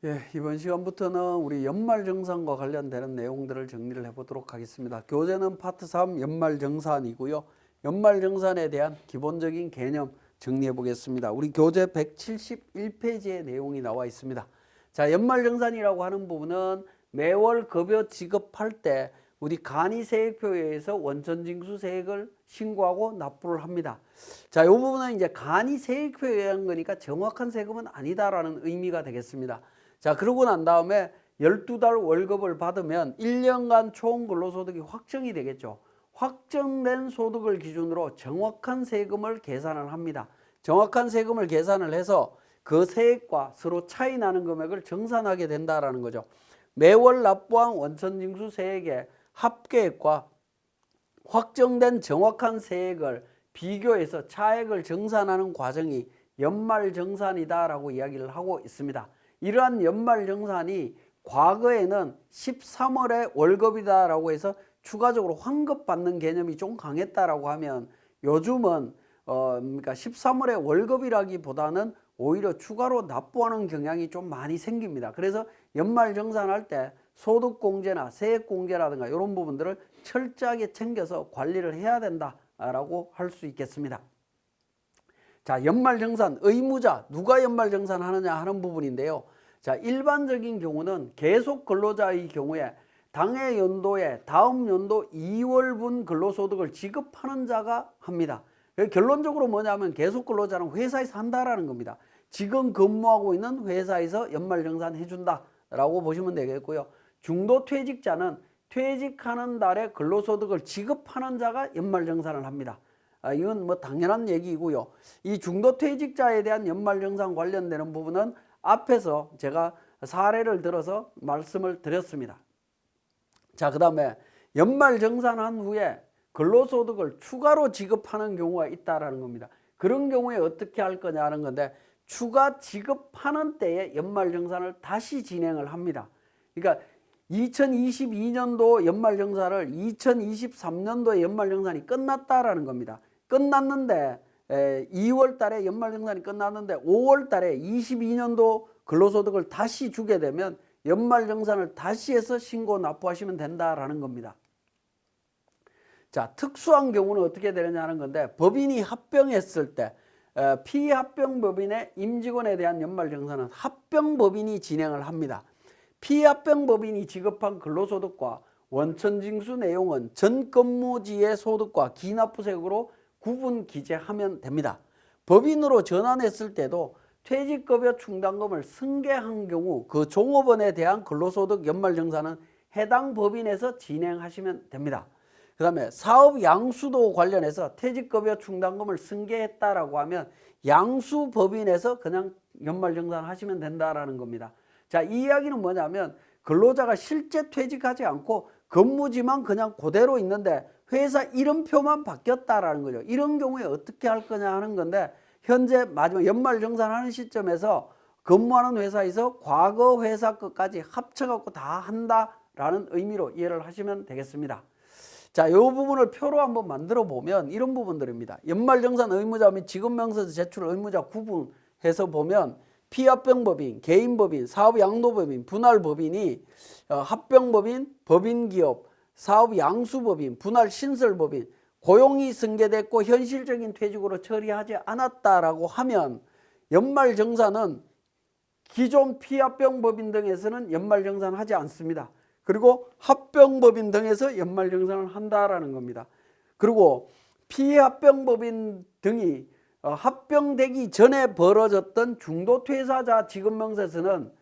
예, 이번 시간부터는 우리 연말정산과 관련되는 내용들을 정리를 해보도록 하겠습니다. 교재는 파트 3 연말정산이고요. 연말정산에 대한 기본적인 개념 정리해 보겠습니다. 우리 교재 171페이지에 내용이 나와 있습니다. 자, 연말정산이라고 하는 부분은 매월 급여 지급할 때 우리 간이세액표에 의해서 원천징수세액을 신고하고 납부를 합니다. 자, 이 부분은 이제 간이세액표에 의한 거니까 정확한 세금은 아니다라는 의미가 되겠습니다. 자, 그러고 난 다음에 12달 월급을 받으면 1년간 총 근로소득이 확정이 되겠죠. 확정된 소득을 기준으로 정확한 세금을 계산을 합니다. 정확한 세금을 계산을 해서 그 세액과 서로 차이 나는 금액을 정산하게 된다라는 거죠. 매월 납부한 원천징수 세액의 합계액과 확정된 정확한 세액을 비교해서 차액을 정산하는 과정이 연말정산이다라고 이야기를 하고 있습니다. 이러한 연말정산이 과거에는 13월에 월급이다라고 해서 추가적으로 환급받는 개념이 좀 강했다라고 하면 요즘은 그러니까 13월에 월급이라기보다는 오히려 추가로 납부하는 경향이 좀 많이 생깁니다. 그래서 연말정산할 때 소득공제나 세액공제라든가 이런 부분들을 철저하게 챙겨서 관리를 해야 된다라고 할 수 있겠습니다. 자, 연말정산 의무자 누가 연말정산하느냐 하는 부분인데요. 자, 일반적인 경우는 계속 근로자의 경우에 당해 연도에 다음 연도 2월분 근로소득을 지급하는 자가 합니다. 결론적으로 뭐냐면 계속 근로자는 회사에서 한다라는 겁니다. 지금 근무하고 있는 회사에서 연말정산 해준다라고 보시면 되겠고요. 중도퇴직자는 퇴직하는 달에 근로소득을 지급하는 자가 연말정산을 합니다. 이건 뭐 당연한 얘기이고요. 이 중도퇴직자에 대한 연말정산 관련되는 부분은 앞에서 제가 사례를 들어서 말씀을 드렸습니다. 자, 그 다음에 연말정산한 후에 근로소득을 추가로 지급하는 경우가 있다라는 겁니다. 그런 경우에 어떻게 할 거냐는 건데 추가 지급하는 때에 연말정산을 다시 진행을 합니다. 그러니까 2022년도 연말정산을 2023년도에 연말정산이 끝났다라는 겁니다. 끝났는데 2월 달에 연말정산이 끝났는데 5월 달에 22년도 근로소득을 다시 주게 되면 연말정산을 다시 해서 신고 납부하시면 된다라는 겁니다. 자, 특수한 경우는 어떻게 되느냐 하는 건데 법인이 합병했을 때 피합병법인의 임직원에 대한 연말정산은 합병법인이 진행을 합니다. 피합병법인이 지급한 근로소득과 원천징수 내용은 전 근무지의 소득과 기납부세액으로 구분 기재하면 됩니다. 법인으로 전환했을 때도 퇴직급여 충당금을 승계한 경우 그 종업원에 대한 근로소득 연말정산은 해당 법인에서 진행하시면 됩니다. 그 다음에 사업 양수도 관련해서 퇴직급여 충당금을 승계했다라고 하면 양수법인에서 그냥 연말정산 하시면 된다라는 겁니다. 자, 이 이야기는 뭐냐면 근로자가 실제 퇴직하지 않고 근무지만 그냥 그대로 있는데 회사 이름표만 바뀌었다라는 거죠. 이런 경우에 어떻게 할 거냐 하는 건데 현재 마지막 연말정산하는 시점에서 근무하는 회사에서 과거 회사 것까지 합쳐갖고 다 한다라는 의미로 이해를 하시면 되겠습니다. 자, 이 부분을 표로 한번 만들어 보면 이런 부분들입니다. 연말정산 의무자 및 지급명세서 제출 의무자 구분해서 보면 피합병법인, 개인법인, 사업양도법인, 분할법인이 합병법인, 법인기업, 사업양수법인, 분할신설법인, 고용이 승계됐고 현실적인 퇴직으로 처리하지 않았다라고 하면 연말정산은 기존 피합병법인 등에서는 연말정산하지 않습니다. 그리고 합병법인 등에서 연말정산을 한다라는 겁니다. 그리고 피합병법인 등이 합병되기 전에 벌어졌던 중도퇴사자 지급명세서는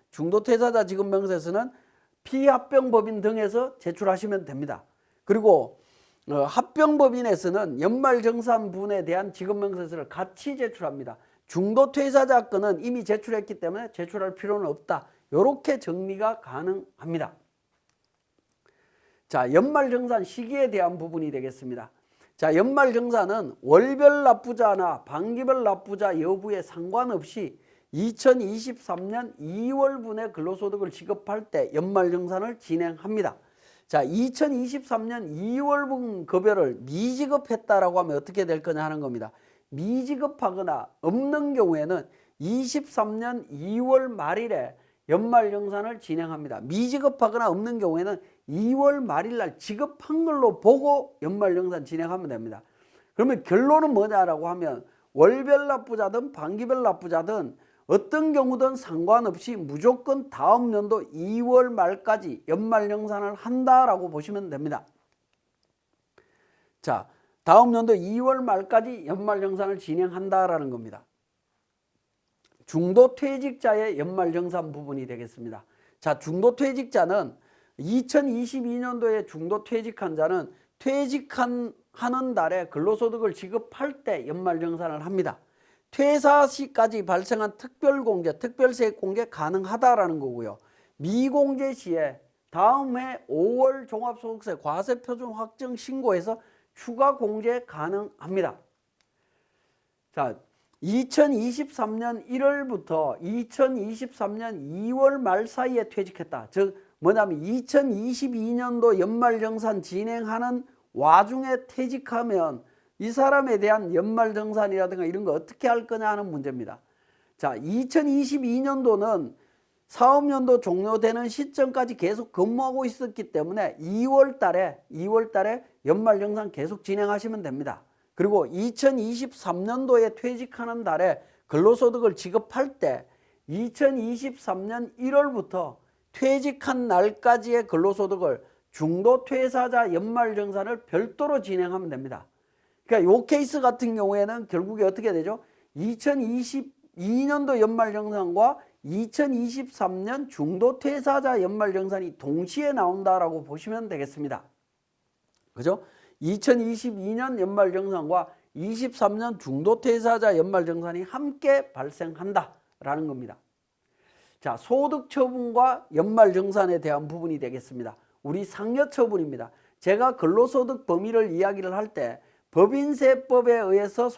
피합병법인 등에서 제출하시면 됩니다. 그리고 합병법인에서는 연말정산분에 대한 지급명세서를 같이 제출합니다. 중도퇴사자 건은 이미 제출했기 때문에 제출할 필요는 없다. 이렇게 정리가 가능합니다. 자, 연말정산 시기에 대한 부분이 되겠습니다. 자, 연말정산은 월별 납부자나 반기별 납부자 여부에 상관없이 2023년 2월분의 근로소득을 지급할 때 연말정산을 진행합니다. 자, 2023년 2월분 급여를 미지급했다라고 하면 어떻게 될 거냐 하는 겁니다. 미지급하거나 없는 경우에는 23년 2월 말일에 연말정산을 진행합니다. 미지급하거나 없는 경우에는 2월 말일 날 지급한 걸로 보고 연말정산 진행하면 됩니다. 그러면 결론은 뭐냐라고 하면 월별 납부자든 반기별 납부자든 어떤 경우든 상관없이 무조건 다음 연도 2월 말까지 연말정산을 한다라고 보시면 됩니다. 자, 다음 연도 2월 말까지 연말정산을 진행한다라는 겁니다. 중도퇴직자의 연말정산 부분이 되겠습니다. 자, 중도퇴직자는 2022년도에 중도퇴직한 자는 하는 달에 근로소득을 지급할 때 연말정산을 합니다. 퇴사 시까지 발생한 특별공제, 특별세액공제 가능하다라는 거고요. 미공제 시에 다음 해 5월 종합소득세 과세표준 확정 신고해서 추가 공제 가능합니다. 자, 2023년 1월부터 2023년 2월 말 사이에 퇴직했다. 즉 뭐냐면 2022년도 연말정산 진행하는 와중에 퇴직하면 이 사람에 대한 연말정산이라든가 이런 거 어떻게 할 거냐 하는 문제입니다. 자, 2022년도는 사업연도 종료되는 시점까지 계속 근무하고 있었기 때문에 2월 달에 연말정산 계속 진행하시면 됩니다. 그리고 2023년도에 퇴직하는 달에 근로소득을 지급할 때 2023년 1월부터 퇴직한 날까지의 근로소득을 중도퇴사자 연말정산을 별도로 진행하면 됩니다. 그러니까 이 케이스 같은 경우에는 결국에 어떻게 되죠? 2022년도 연말정산과 2023년 중도퇴사자 연말정산이 동시에 나온다라고 보시면 되겠습니다. 그죠? 2022년 연말정산과 23년 중도퇴사자 연말정산이 함께 발생한다라는 겁니다. 자, 소득처분과 연말정산에 대한 부분이 되겠습니다. 우리 상여처분입니다. 제가 근로소득 범위를 이야기를 할 때 법인세법에 의해서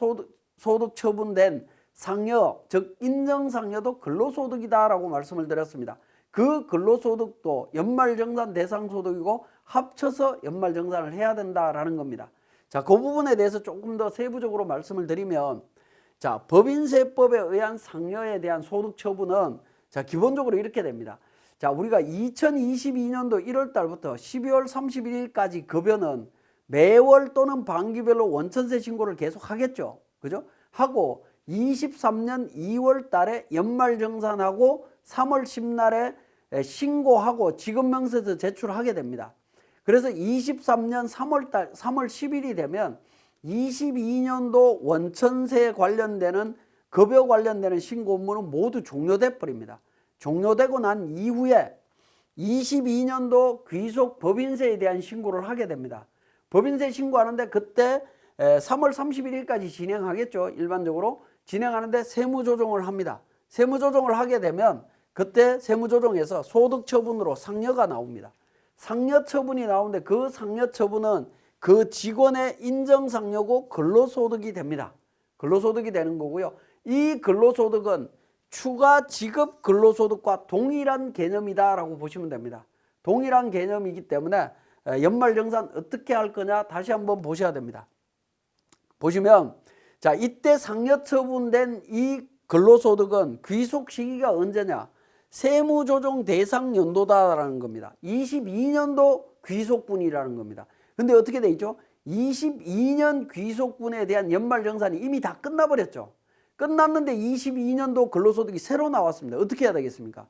소득처분된 상여, 즉 인정상여도 근로소득이다라고 말씀을 드렸습니다. 그 근로소득도 연말정산 대상소득이고 합쳐서 연말정산을 해야 된다라는 겁니다. 자, 그 부분에 대해서 조금 더 세부적으로 말씀을 드리면, 자, 법인세법에 의한 상여에 대한 소득처분은 자, 기본적으로 이렇게 됩니다. 자, 우리가 2022년도 1월 달부터 12월 31일까지 급여는 매월 또는 반기별로 원천세 신고를 계속 하겠죠. 그죠? 하고 23년 2월 달에 연말정산하고 3월 10날에 신고하고 지급명세서 제출하게 됩니다. 그래서 23년 3월 10일이 되면 22년도 원천세에 관련되는 급여 관련되는 신고 업무는 모두 종료돼 버립니다. 종료되고 난 이후에 22년도 귀속 법인세에 대한 신고를 하게 됩니다. 법인세 신고하는데 그때 3월 31일까지 진행하겠죠. 일반적으로 진행하는데 세무조정을 합니다. 세무조정을 하게 되면 그때 세무조정에서 소득처분으로 상여가 나옵니다. 상여처분이 나오는데 그 상여처분은 그 직원의 인정상여고 근로소득이 됩니다. 근로소득이 되는 거고요. 이 근로소득은 추가 지급 근로소득과 동일한 개념이다라고 보시면 됩니다. 동일한 개념이기 때문에 연말정산 어떻게 할 거냐 다시 한번 보셔야 됩니다. 보시면 자, 이때 상여처분된 이 근로소득은 귀속 시기가 언제냐? 세무조정 대상 연도다라는 겁니다. 22년도 귀속분이라는 겁니다. 근데 어떻게 돼 있죠? 22년 귀속분에 대한 연말정산이 이미 다 끝나버렸죠. 끝났는데 22년도 근로소득이 새로 나왔습니다. 어떻게 해야 되겠습니까?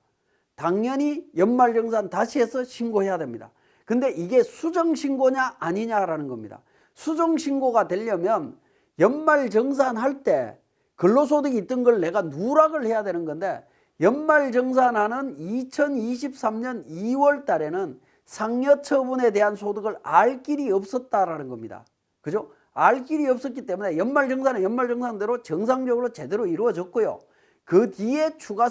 당연히 연말정산 다시 해서 신고해야 됩니다. 근데 이게 수정신고냐 아니냐라는 겁니다. 수정신고가 되려면 연말정산할 때 근로소득이 있던 걸 내가 누락을 해야 되는 건데 연말정산하는 2023년 2월 달에는 상여처분에 대한 소득을 알 길이 없었다라는 겁니다. 그죠? 알 길이 없었기 때문에 연말정산은 연말정산대로 정상적으로 제대로 이루어졌고요. 그 뒤에 추가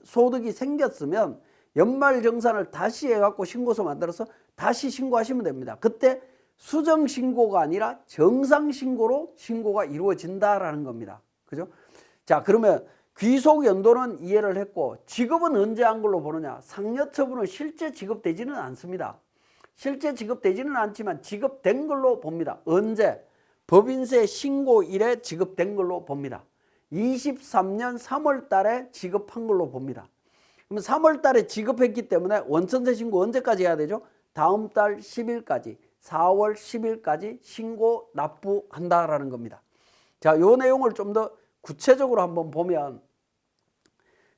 소득이 생겼으면 연말정산을 다시 해갖고 신고서 만들어서 다시 신고하시면 됩니다. 그때 수정신고가 아니라 정상신고로 신고가 이루어진다라는 겁니다. 그죠? 자, 그러면 귀속 연도는 이해를 했고 지급은 언제 한 걸로 보느냐? 상여처분은 실제 지급되지는 않습니다. 실제 지급되지는 않지만 지급된 걸로 봅니다. 언제? 법인세 신고일에 지급된 걸로 봅니다. 23년 3월 달에 지급한 걸로 봅니다. 그러면 3월 달에 지급했기 때문에 원천세 신고 언제까지 해야 되죠? 다음 달 10일까지, 4월 10일까지 신고 납부한다라는 겁니다. 자, 요 내용을 좀 더 구체적으로 한번 보면,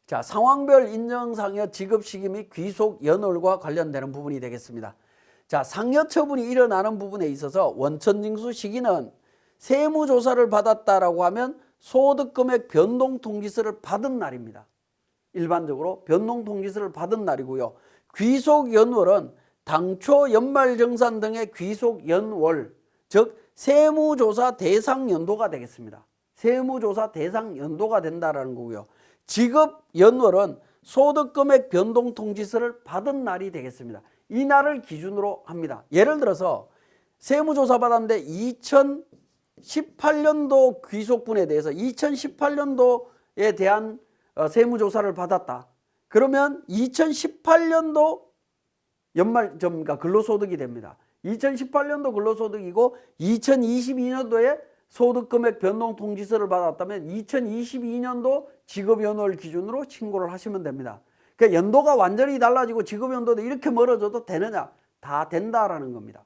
자, 상황별 인정상여 지급 시기 및 귀속 연월과 관련되는 부분이 되겠습니다. 자, 상여 처분이 일어나는 부분에 있어서 원천징수 시기는 세무조사를 받았다라고 하면 소득금액 변동통지서를 받은 날입니다. 일반적으로 변동통지서를 받은 날이고요. 귀속연월은 당초 연말정산 등의 귀속연월, 즉 세무조사 대상연도가 되겠습니다. 세무조사 대상연도가 된다라는 거고요. 지급연월은 소득금액 변동통지서를 받은 날이 되겠습니다. 이 날을 기준으로 합니다. 예를 들어서 세무조사 받았는데 2018년도 귀속분에 대해서 2018년도에 대한 세무조사를 받았다. 그러면 2018년도 연말점가 근로소득이 됩니다. 2018년도 근로소득이고 2022년도에 소득금액 변동통지서를 받았다면 2022년도 지급연월 기준으로 신고를 하시면 됩니다. 그러니까 연도가 완전히 달라지고 지급연도도 이렇게 멀어져도 되느냐? 다 된다라는 겁니다.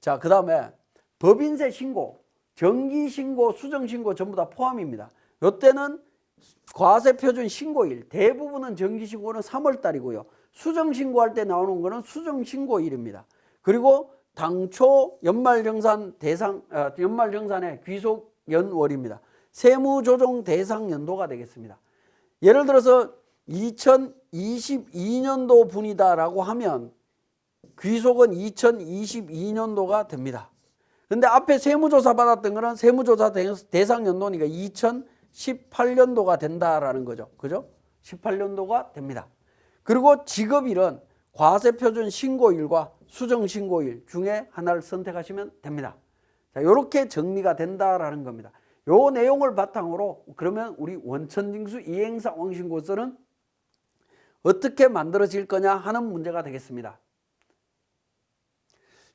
자, 그 다음에 법인세 신고, 정기신고, 수정신고 전부 다 포함입니다. 이때는 과세표준 신고일, 대부분은 정기신고는 3월달이고요. 수정신고할 때 나오는 거는 수정신고일입니다. 그리고 당초 연말정산 연말정산의 귀속연월입니다. 세무조정 대상연도가 되겠습니다. 예를 들어서 2022년도 분이다라고 하면 귀속은 2022년도가 됩니다. 근데 앞에 세무조사 받았던 거는 세무조사 대상연도니까 2018년도가 된다라는 거죠. 그죠? 18년도가 됩니다. 그리고 지급일은 과세표준 신고일과 수정신고일 중에 하나를 선택하시면 됩니다. 자, 이렇게 정리가 된다라는 겁니다. 요 내용을 바탕으로 그러면 우리 원천징수 이행상황신고서는 어떻게 만들어질 거냐 하는 문제가 되겠습니다.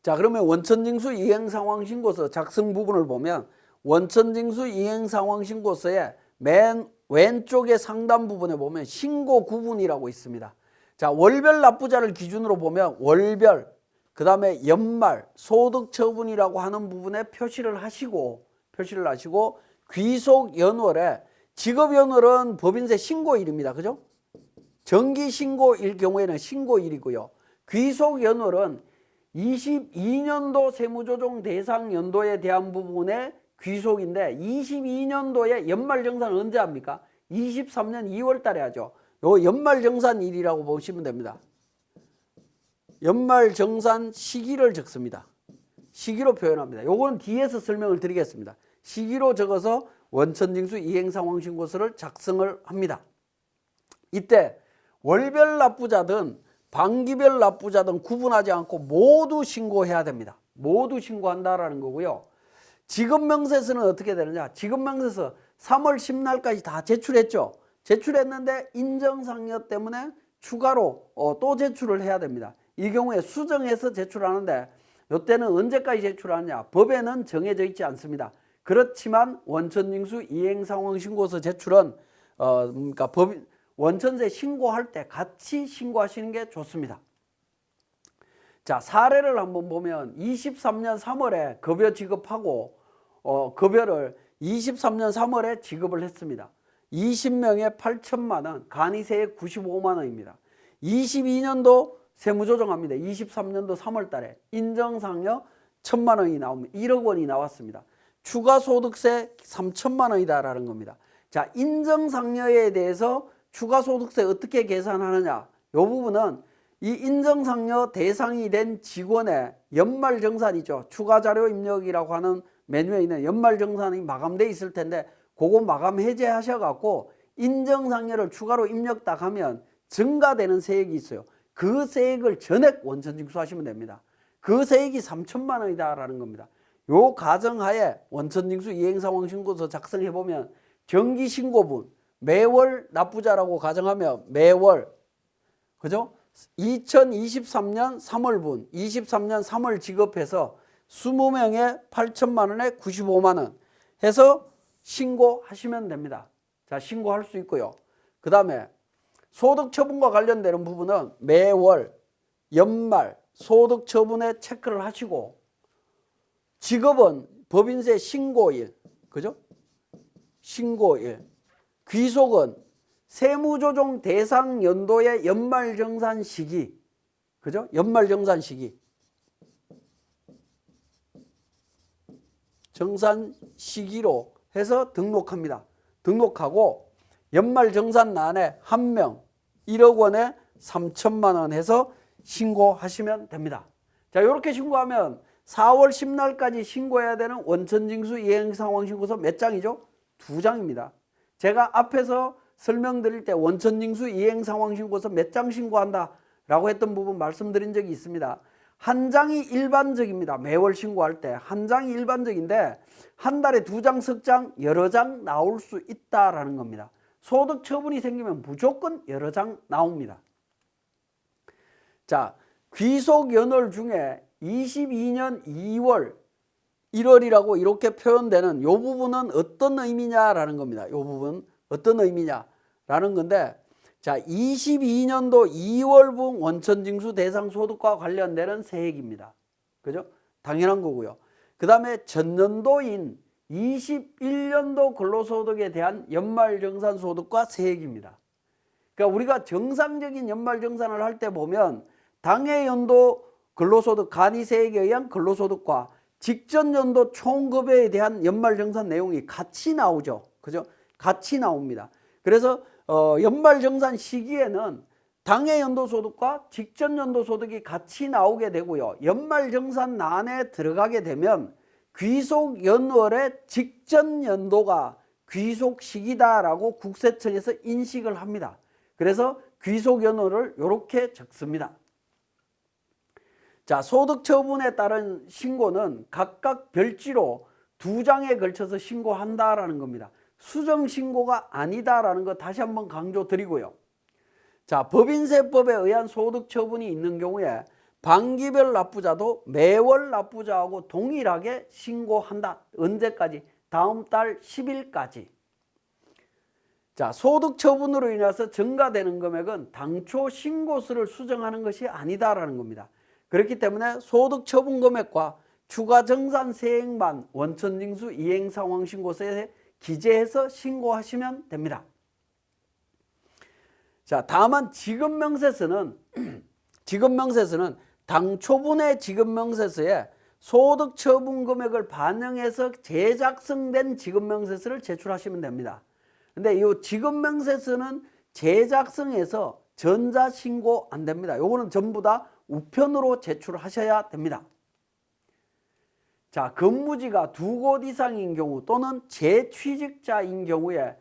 자, 그러면 원천징수 이행상황신고서 작성 부분을 보면 원천징수 이행상황신고서의 맨 왼쪽의 상단 부분에 보면 신고 구분이라고 있습니다. 자, 월별 납부자를 기준으로 보면 월별, 그 다음에 연말, 소득처분이라고 하는 부분에 표시를 하시고 귀속연월에 지급연월은 법인세 신고일입니다. 그죠? 정기신고일 경우에는 신고일이고요. 귀속연월은 22년도 세무조정 대상 연도에 대한 부분의 귀속인데 22년도에 연말정산은 언제 합니까? 23년 2월 달에 하죠. 요 연말정산일이라고 보시면 됩니다. 연말정산 시기를 적습니다. 시기로 표현합니다. 요거는 뒤에서 설명을 드리겠습니다. 시기로 적어서 원천징수 이행상황신고서를 작성을 합니다. 이때 월별 납부자든 반기별 납부자든 구분하지 않고 모두 신고해야 됩니다. 모두 신고한다라는 거고요. 지급명세서는 어떻게 되느냐? 지급명세서 3월 10날까지 다 제출했죠. 제출했는데 인정상여 때문에 추가로 또 제출을 해야 됩니다. 이 경우에 수정해서 제출하는데 이때는 언제까지 제출하느냐? 법에는 정해져 있지 않습니다. 그렇지만 원천징수 이행상황신고서 제출은 그러니까 원천세 신고할 때 같이 신고하시는 게 좋습니다. 자, 사례를 한번 보면 23년 3월에 급여 지급하고 급여를 23년 3월에 지급을 했습니다. 20명에 8천만 원, 간이세액 95만 원입니다. 22년도 세무조정합니다. 23년도 3월 달에 인정상여 1천만 원이 나옵니다. 1억 원이 나왔습니다. 추가소득세 3천만 원이다라는 겁니다. 자, 인정상여에 대해서 추가소득세 어떻게 계산하느냐? 이 부분은 이 인정상여 대상이 된 직원의 연말정산이죠. 추가자료 입력이라고 하는 메뉴에 있는 연말정산이 마감되어 있을 텐데 그거 마감 해제하셔갖고 인정상여를 추가로 입력 딱 하면 증가되는 세액이 있어요. 그 세액을 전액 원천징수하시면 됩니다. 그 세액이 3천만 원이다라는 겁니다. 요 가정하에 원천징수 이행상황신고서 작성해보면 정기신고분 매월 납부자라고 가정하면 매월, 그죠? 2023년 3월분 23년 3월 지급해서 20명에 8천만 원에 95만 원 해서 신고하시면 됩니다. 자, 신고할 수 있고요. 그 다음에 소득처분과 관련되는 부분은 매월, 연말 소득처분에 체크를 하시고, 직업은 법인세 신고일, 그죠? 신고일. 귀속은 세무조정 대상 연도의 연말정산 시기, 그죠? 연말정산 시기. 정산 시기로 해서 등록합니다. 등록하고 연말정산란에 1명 1억 원에 3천만 원 해서 신고하시면 됩니다. 자, 이렇게 신고하면 4월 10날까지 신고해야 되는 원천징수 이행상황신고서 몇 장이죠? 2장입니다. 제가 앞에서 설명드릴 때 원천징수 이행상황신고서 몇 장 신고한다 라고 했던 부분 말씀드린 적이 있습니다. 한 장이 일반적입니다. 매월 신고할 때 한 장이 일반적인데 한 달에 2장, 석 장, 여러 장 나올 수 있다라는 겁니다. 소득 처분이 생기면 무조건 여러 장 나옵니다. 자, 귀속 연월 중에 22년 2월, 1월이라고 이렇게 표현되는 이 부분은 어떤 의미냐라는 겁니다. 이 부분 어떤 의미냐라는 건데, 자, 22년도 2월분 원천징수 대상 소득과 관련되는 세액입니다. 그죠? 당연한 거고요. 그 다음에 전년도인 21년도 근로소득에 대한 연말정산소득과 세액입니다. 그러니까 우리가 정상적인 연말정산을 할 때 보면 당해연도 근로소득 간이세액에 의한 근로소득과 직전연도 총급여에 대한 연말정산 내용이 같이 나오죠. 그죠? 같이 나옵니다. 그래서 연말정산 시기에는 당해연도소득과 직전연도소득이 같이 나오게 되고요. 연말정산란에 들어가게 되면 귀속연월의 직전연도가 귀속시기다라고 국세청에서 인식을 합니다. 그래서 귀속연월을 이렇게 적습니다. 자, 소득처분에 따른 신고는 각각 별지로 2장에 걸쳐서 신고한다라는 겁니다. 수정신고가 아니다라는 거 다시 한번 강조드리고요. 자, 법인세법에 의한 소득처분이 있는 경우에 반기별 납부자도 매월 납부자하고 동일하게 신고한다. 언제까지? 다음 달 10일까지. 자, 소득처분으로 인해서 증가되는 금액은 당초 신고수를 수정하는 것이 아니다라는 겁니다. 그렇기 때문에 소득처분 금액과 추가정산세액만 원천징수 이행상황신고서에 기재해서 신고하시면 됩니다. 자, 다만 지급명세서는 당초분의 지급명세서에 소득처분 금액을 반영해서 재작성된 지급명세서를 제출하시면 됩니다. 근데 이 지급명세서는 재작성해서 전자신고 안 됩니다. 요거는 전부 다 우편으로 제출하셔야 됩니다. 자, 근무지가 2곳 이상인 경우 또는 재취직자인 경우에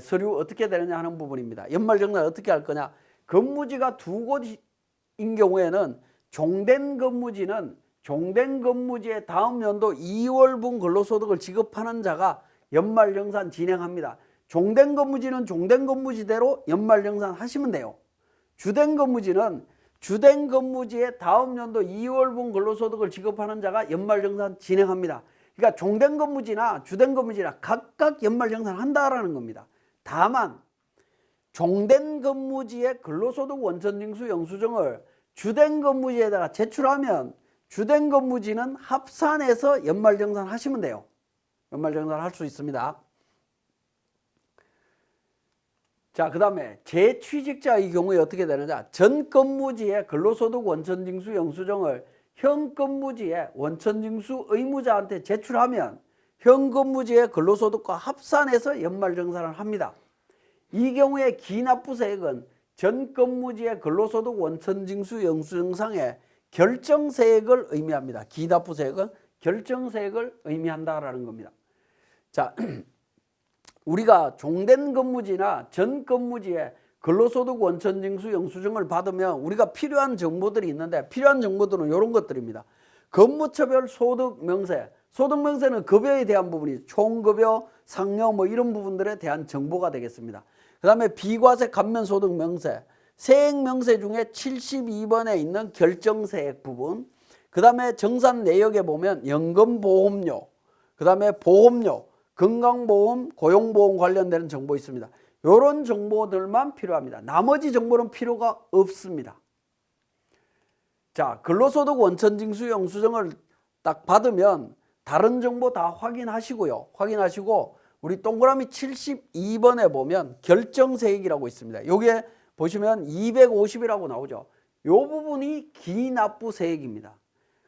서류 어떻게 되느냐 하는 부분입니다. 연말정산 어떻게 할 거냐. 근무지가 2곳인 경우에는 종된 근무지의 다음 연도 2월분 근로소득을 지급하는 자가 연말정산 진행합니다. 종된 근무지는 종된 근무지대로 연말정산 하시면 돼요. 주된 근무지는 주된 근무지의 다음 연도 2월분 근로소득을 지급하는 자가 연말정산 진행합니다. 그러니까 종된 근무지나 주된 근무지나 각각 연말정산 한다라는 겁니다. 다만 종된 근무지의 근로소득 원천징수 영수증을 주된 근무지에다가 제출하면 주된 근무지는 합산해서 연말정산 하시면 돼요. 연말정산 할 수 있습니다. 자, 그 다음에 재취직자의 경우에 어떻게 되느냐. 전 근무지의 근로소득 원천징수 영수증을 현 근무지의 원천징수 의무자한테 제출하면 현 근무지의 근로소득과 합산해서 연말정산을 합니다. 이 경우에 기납부세액은 전 근무지의 근로소득 원천징수 영수증상의 결정세액을 의미합니다. 기납부세액은 결정세액을 의미한다라는 겁니다. 자, 우리가 종된 근무지나 전 근무지에 근로소득 원천징수 영수증을 받으면 우리가 필요한 정보들이 있는데, 필요한 정보들은 이런 것들입니다. 근무처별 소득명세, 소득명세는 급여에 대한 부분이 총급여, 상여 뭐 이런 부분들에 대한 정보가 되겠습니다. 그 다음에 비과세 감면소득명세, 세액명세 중에 72번에 있는 결정세액 부분, 그 다음에 정산 내역에 보면 연금보험료, 그 다음에 보험료, 건강보험, 고용보험 관련되는 정보 있습니다. 이런 정보들만 필요합니다. 나머지 정보는 필요가 없습니다. 자, 근로소득 원천징수 영수증을 딱 받으면 다른 정보 다 확인하시고요. 확인하시고 우리 동그라미 72번에 보면 결정세액이라고 있습니다. 여기에 보시면 250이라고 나오죠. 이 부분이 기납부세액입니다.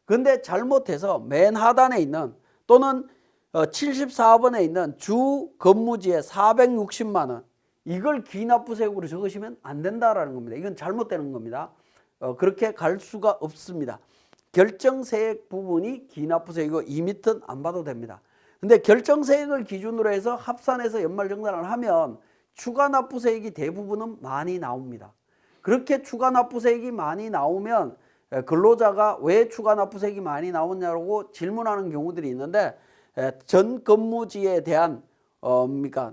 근데 잘못해서 맨 하단에 있는 또는 74번에 있는 주 근무지에 460만 원 이걸 기납부세액으로 적으시면 안 된다라는 겁니다. 이건 잘못되는 겁니다. 그렇게 갈 수가 없습니다. 결정세액 부분이 기납부세액이고 이 밑은 안 봐도 됩니다. 근데 결정세액을 기준으로 해서 합산해서 연말정산을 하면 추가납부세액이 대부분은 많이 나옵니다. 그렇게 추가납부세액이 많이 나오면 근로자가 왜 추가납부세액이 많이 나오냐고 질문하는 경우들이 있는데 전 근무지에 대한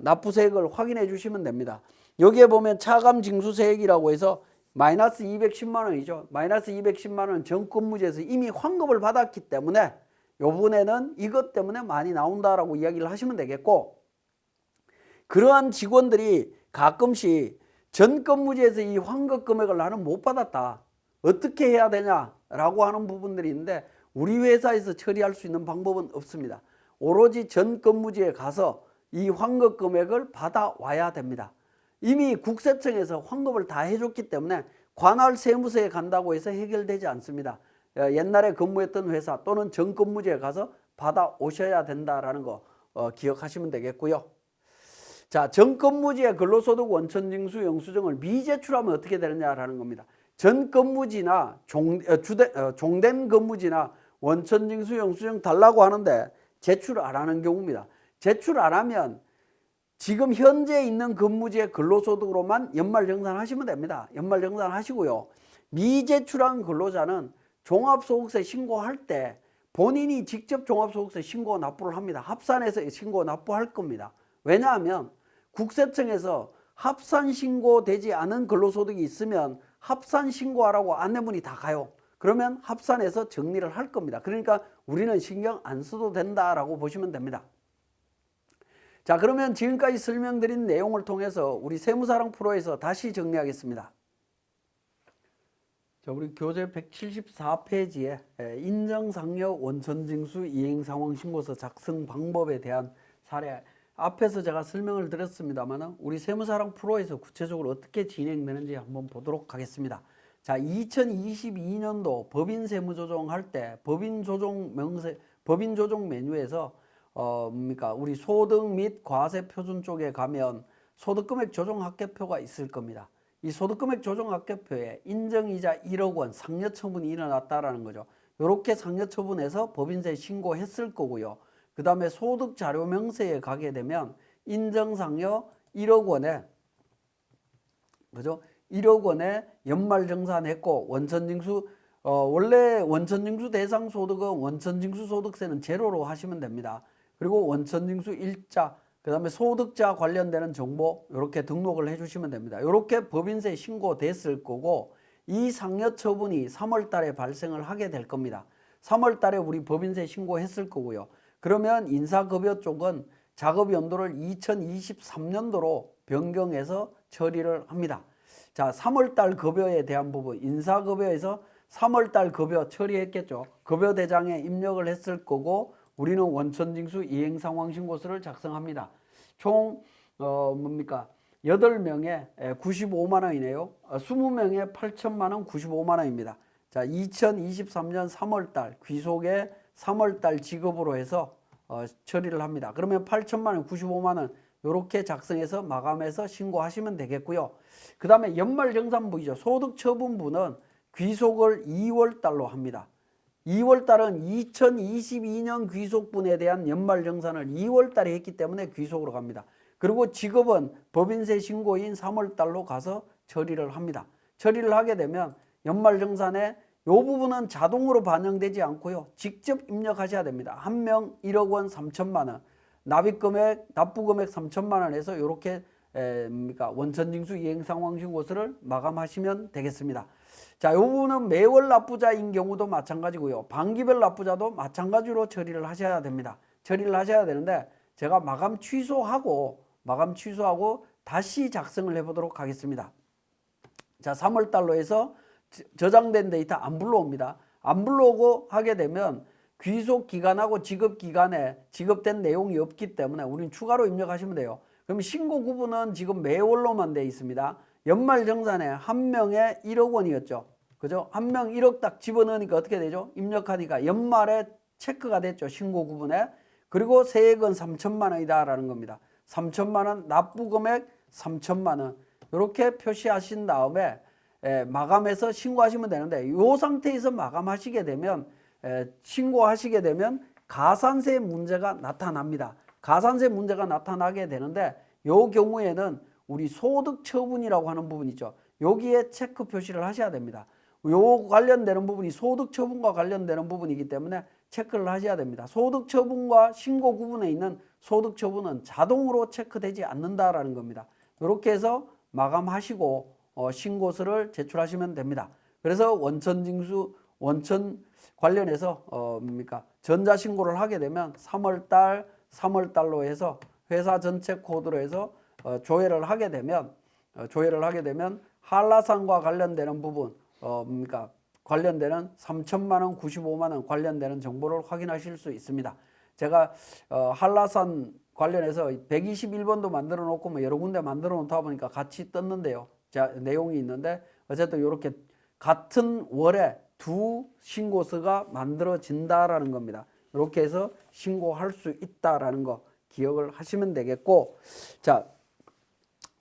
납부세액을 확인해 주시면 됩니다. 여기에 보면 차감징수세액이라고 해서 마이너스 210만 원이죠. 마이너스 210만 원은 전 근무지에서 이미 환급을 받았기 때문에 이 부분에는 이것 때문에 많이 나온다라고 이야기를 하시면 되겠고, 그러한 직원들이 가끔씩 전 근무지에서 이 환급 금액을 나는 못 받았다. 어떻게 해야 되냐라고 하는 부분들이 있는데 우리 회사에서 처리할 수 있는 방법은 없습니다. 오로지 전 근무지에 가서 이 환급 금액을 받아와야 됩니다. 이미 국세청에서 환급을 다 해줬기 때문에 관할 세무서에 간다고 해서 해결되지 않습니다. 옛날에 근무했던 회사 또는 전 근무지에 가서 받아오셔야 된다라는 거 기억하시면 되겠고요. 자, 전 근무지의 근로소득 원천징수 영수증을 미제출하면 어떻게 되느냐라는 겁니다. 전 근무지나 종된 근무지나 원천징수 영수증 달라고 하는데 제출 안 하는 경우입니다. 제출 안 하면 지금 현재 있는 근무지의 근로소득으로만 연말정산 하시면 됩니다. 연말정산 하시고요. 미제출한 근로자는 종합소득세 신고할 때 본인이 직접 종합소득세 신고 납부를 합니다. 합산해서 신고 납부할 겁니다. 왜냐하면 국세청에서 합산 신고되지 않은 근로소득이 있으면 합산 신고하라고 안내문이 다 가요. 그러면 합산해서 정리를 할 겁니다. 그러니까 우리는 신경 안 써도 된다라고 보시면 됩니다. 자, 그러면 지금까지 설명드린 내용을 통해서 우리 세무사랑 프로에서 다시 정리하겠습니다. 자, 우리 교재 174페이지에 인정상여 원천징수 이행상황신고서 작성 방법에 대한 사례 앞에서 제가 설명을 드렸습니다만 우리 세무사랑 프로에서 구체적으로 어떻게 진행되는지 한번 보도록 하겠습니다. 자, 2022년도 법인 세무조정할 때 법인조정 메뉴에서 우리 소득 및 과세 표준 쪽에 가면 소득금액 조정 합계표가 있을 겁니다. 이 소득금액 조정 합계표에 인정이자 1억 원 상여 처분이 일어났다라는 거죠. 이렇게 상여 처분해서 법인세 신고했을 거고요. 그 다음에 소득자료명세에 가게 되면 인정상여 1억 원에 그죠? 1억 원에 연말정산했고 원천징수 원래 원천징수 대상 소득은 원천징수 소득세는 제로로 하시면 됩니다. 그리고 원천징수 일자 그 다음에 소득자 관련되는 정보 이렇게 등록을 해주시면 됩니다. 이렇게 법인세 신고됐을 거고 이 상여 처분이 3월 달에 발생을 하게 될 겁니다. 3월 달에 우리 법인세 신고했을 거고요. 그러면 인사급여 쪽은 작업 연도를 2023년도로 변경해서 처리를 합니다. 자, 3월 달 급여에 대한 부분 인사급여에서 3월 달 급여 처리했겠죠. 급여 대장에 입력을 했을 거고 우리는 원천징수 이행상황신고서를 작성합니다. 총 8명에 95만 원이네요. 20명에 8천만 원 95만 원입니다. 자, 2023년 3월 달 귀속에 3월 달 지급으로 해서 처리를 합니다. 그러면 8천만 원 95만 원 이렇게 작성해서 마감해서 신고하시면 되겠고요. 그 다음에 연말정산부이죠. 소득처분부는 귀속을 2월 달로 합니다. 2월 달은 2022년 귀속분에 대한 연말정산을 2월 달에 했기 때문에 귀속으로 갑니다. 그리고 지급은 법인세 신고인 3월 달로 가서 처리를 합니다. 처리를 하게 되면 연말정산에 이 부분은 자동으로 반영되지 않고요. 직접 입력하셔야 됩니다. 한 명 1억 원 3천만 원, 납입금액, 납부금액 3천만 원에서 이렇게 원천징수 이행상황신고서를 마감하시면 되겠습니다. 자, 이 부분은 매월 납부자인 경우도 마찬가지고요. 반기별 납부자도 마찬가지로 처리를 하셔야 됩니다. 처리를 하셔야 되는데 제가 마감 취소하고 다시 작성을 해보도록 하겠습니다. 자, 3월 달로 해서 저장된 데이터 안 불러옵니다. 안 불러오고 하게 되면 귀속 기간하고 지급 기간에 지급된 내용이 없기 때문에 우리는 추가로 입력하시면 돼요. 그럼 신고 구분은 지금 매월로만 되어 있습니다. 연말정산에 한 명에 1억 원이었죠. 그죠? 한 명 1억 딱 집어넣으니까 어떻게 되죠? 입력하니까 연말에 체크가 됐죠. 신고 구분에. 그리고 세액은 3천만 원이다라는 겁니다. 3천만 원, 납부 금액 3천만 원. 이렇게 표시하신 다음에 마감해서 신고하시면 되는데, 이 상태에서 마감하시게 되면 신고하시게 되면 가산세 문제가 나타납니다. 가산세 문제가 나타나게 되는데, 이 경우에는 우리 소득 처분이라고 하는 부분 있죠. 여기에 체크 표시를 하셔야 됩니다. 요 관련되는 부분이 소득 처분과 관련되는 부분이기 때문에 체크를 하셔야 됩니다. 소득 처분과 신고 구분에 있는 소득 처분은 자동으로 체크되지 않는다라는 겁니다. 이렇게 해서 마감하시고 신고서를 제출하시면 됩니다. 그래서 원천 관련해서 전자신고를 하게 되면 3월 달로 해서 회사 전체 코드로 해서 조회를 하게 되면 한라산과 관련되는 부분 관련되는 3천만 원, 95만 원 관련되는 정보를 확인하실 수 있습니다. 제가 한라산 관련해서 121번도 만들어 놓고 뭐 여러 군데 만들어 놓다 보니까 같이 떴는데요. 자, 내용이 있는데 어쨌든 이렇게 같은 월에 두 신고서가 만들어진다라는 겁니다. 이렇게 해서 신고할 수 있다라는 거 기억을 하시면 되겠고, 자,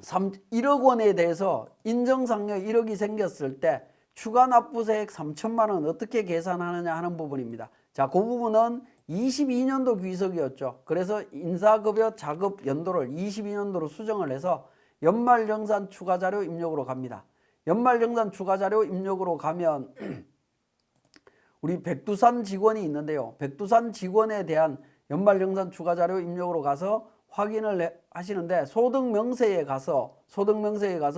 1억 원에 대해서 인정상여 1억이 생겼을 때 추가 납부세액 3천만 원 어떻게 계산하느냐 하는 부분입니다. 자, 그 부분은 22년도 귀속이었죠. 그래서 인사급여 자급 연도를 22년도로 수정을 해서 연말정산 추가자료 입력으로 갑니다. 연말정산 추가자료 입력으로 가면 우리 백두산 직원이 있는데요. 백두산 직원에 대한 연말정산 추가자료 입력으로 가서 확인을 하시는데, 소득명세에 가서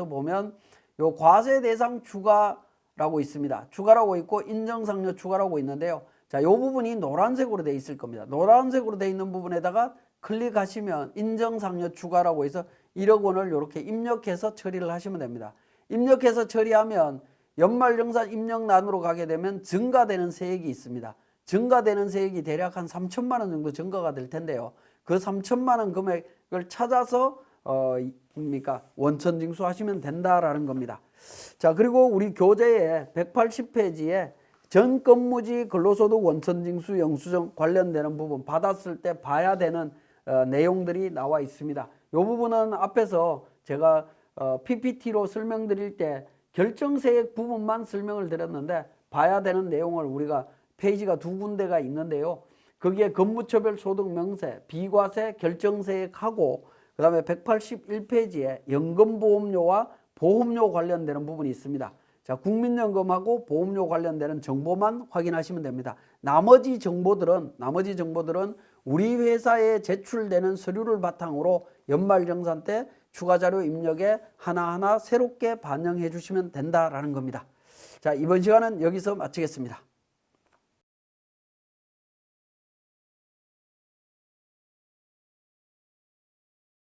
보면 요 과세 대상 추가라고 있습니다. 추가라고 있고 인정상여 추가라고 있는데요. 자, 요 부분이 노란색으로 되어 있을 겁니다. 노란색으로 되어 있는 부분에다가 클릭하시면 인정상여 추가라고 해서 1억 원을 이렇게 입력해서 처리를 하시면 됩니다. 입력해서 처리하면 연말정산 입력란으로 가게 되면 증가되는 세액이 있습니다. 증가되는 세액이 대략 한 3천만 원 정도 증가가 될 텐데요. 그 3천만 원 금액을 찾아서 원천 징수하시면 된다라는 겁니다. 자, 그리고 우리 교재의 180페이지에 전 근무지 근로소득 원천 징수 영수증 관련되는 부분 받았을 때 봐야 되는 내용들이 나와 있습니다. 이 부분은 앞에서 제가 PPT로 설명드릴 때 결정세액 부분만 설명을 드렸는데, 봐야 되는 내용을 우리가 페이지가 두 군데가 있는데요. 거기에 근무처별 소득 명세, 비과세, 결정세액하고 그 다음에 181페이지에 연금보험료와 보험료 관련되는 부분이 있습니다. 자, 국민연금하고 보험료 관련되는 정보만 확인하시면 됩니다. 나머지 정보들은 우리 회사에 제출되는 서류를 바탕으로 연말정산 때 추가자료 입력에 하나하나 새롭게 반영해 주시면 된다라는 겁니다. 자, 이번 시간은 여기서 마치겠습니다.